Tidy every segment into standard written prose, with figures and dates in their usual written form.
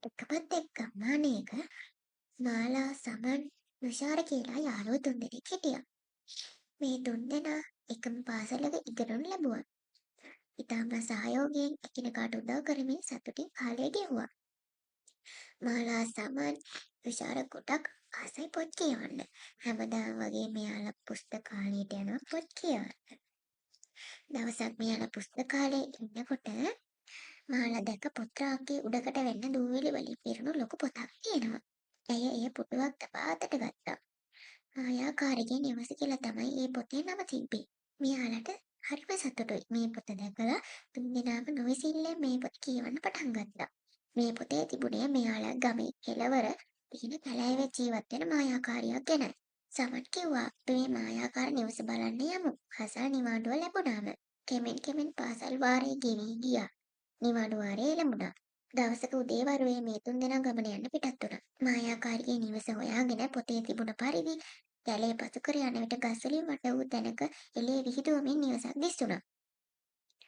එකපත් එක්ක ගම්මානයක මාලා සමන් තුෂාර කියලා යාළුවෝ තුන්දෙනෙක් හිටියා. මේ තුන්දෙනා එකම පාසලක ඉගෙනුම් ලැබුවා. ඉතාම සහයෝගයෙන් එකිනෙකාට උදව් කරමින් සතුටින් කාලය ගෙවුවා. මාලා සමන් තුෂාර ගොඩක් ආසයි පොත් කියවන්න. හැමදාම වගේ මෙයාලා පුස්තකාලයට යනවා පොත් කියවන්න. දවසක් මෙයාලා පුස්තකාලේ ඉන්නකොට මාලා දැක්ක පොත් රාක්කේ උඩකට වෙන්න දූවිලි වලින් පිරුණු ලොකු පොතක් තියෙනවා. ඇය එය පුටුවක් තබා අතට ගත්තා. මායාකාරිගේ නිවස කියලා තමයි මේ පොතේ නම තිබ්බේ. මෙයාලට හරිම සතුටුයි. මේ පොත දැකලා තුන්දෙනාම නොවිසිල්ලෙන් මේ පොත කියවන්න පටන් ගත්තා. මේ පොතේ තිබුණේ මෙයාලා ගමේ කෙළවර තියෙන කැලෑවේ ජීවත් වෙන මායාකාරියක් ගැන. සමන් කිව්වා අපි මේ මායාකාර නිවස බලන්න යමු. හසල් නිවාඩුව ලැබුණාම. කෙමෙන් පාසල් වාරේ ගෙවී ගියා. නිවාඩු වාරේ එළඹුණා. දවසක උදේවරුේ මේ තුන්දෙනා ගමන යන්න පිටත් වුණා. මායාකාරිගේ නිවස හොයාගෙන පොතේ තිබුණ පරිදි කැලේ පසු කර යන විට ගස්වලින් වට වූ තැනක එළියේ විහිදුවමින් නිවසක් දිස්සුණා.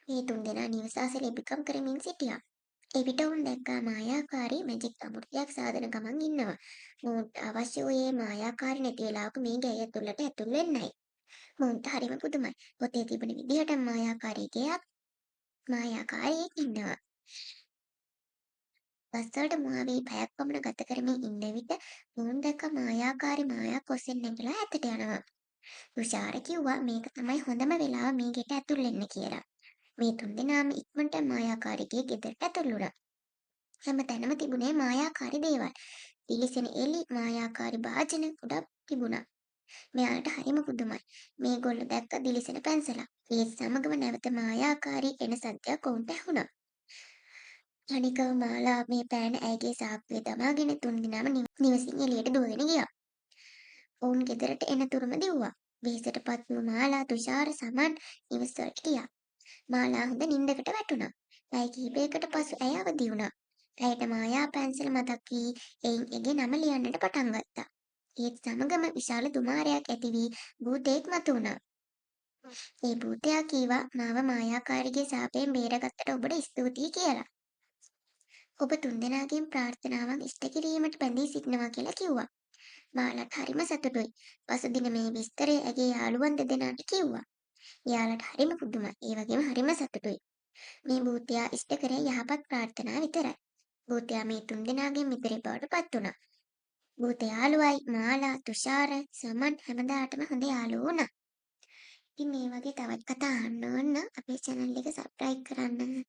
මේ තුන්දෙනා නිවස අසල ඉබිකම් කරමින් සිටියා. එවිට උන් දැක්කා මායාකාරී මැජික් අමෘතයක් සාදන ගමන් ඉන්නවා. මොවුන්ට අවශ්‍ය වූයේ මායාකාරී නැති වෙලාවක මේ ගෙය ඇතුළට ඇතුල් වෙන්නයි. මොවුන්ට හරිම පුදුමයි. පොතේ තිබෙන විදිහට මායාකාරියෙක් ඉන්නවා. බස්වලට මුවා වී පැයක් පමණ ගත කරමින් ඉන්න විට මොවුන් දැක්ක මායාකාරී මායක් ඔස්සෙන් නැගලා ඈතට යනවා. තුෂාර කිව්වා මේක තමයි හොඳම වෙලාව මේ ගෙට ඇතුල් වෙන්න කියලා. මේ තුන්දෙනාම ඉක්මනට මායාකාරීගේ ගෙදරට ඇතුල් වුණා. හැමතැනම තිබුණේ මායාකාරී දේවල්. දිලිසෙන එළි මායාකාරී භාජන ගොඩක් තිබුණා. මෙයාලට හරිම පුදුමයි. මේගොල්ලෝ දැක්ක දිලිසෙන පැන්සලක්. ඒත් සමගම නැවත මායාකාරී එන සද්දයක් ඔවුන්ට ඇහුණා. අනිකව මාලා මේ පෑන ඇයගේ සාක්කුවේ දමාගෙන තුන්දෙනාම නිවසින් එළියට දුවගෙන ගියා. ඔවුන් ගෙදරට එන තුරුම දිව්වා. වෙහෙසටපත් වූ මාලා තුෂාර සමන් නිවසට ගියා. මාලා හොඳ නිින්දකට වැටුණා. පැය කිහිපයකට පසු ඇය අවදි වුණා. ඇයට මායා පැන්සල මතක් වී එයින් එගේ නම ලියන්නට පටන් ගත්තා. ඒත් සමගම විශාල දුමාරයක් ඇති වී භූතයෙක් මතුවුණා. ඒ භූතයා කීවා මාව මායාකාරිගේ සාපයෙන් බේරගත්තට ඔබට ස්තුතියි කියලා. ඔබ තුන්දෙනාගෙන් ප්‍රාර්ථනාවක් ඉෂ්ට කිරීමට බැඳී සිටිනවා කියලා කිව්වා. මාලාට හරිම සතුටුයි. පසුදින මේ විස්තරය ඇගේ යාළුවන් දෙදෙනාට කිව්වා. එයාලට හරිම පුදුමයි. ඒ වගේම හරිම සතුටුයි. මේ භූතයා ඉෂ්ට කරේ යහපත් ප්‍රාර්ථනා විතරයි. භූතයා මේ තුන්දෙනාගෙන් මිතුරෙක් බවට පත් වුණා. භූත යාළුවයි මාලා, තුෂාර, සමන් හැමදාටම හොඳ යාළුවෝ වුණා. ඉතින් මේ වගේ තවත් කතා අහන්න ඕන නම් අපේ channel එක subscribe කරන්න.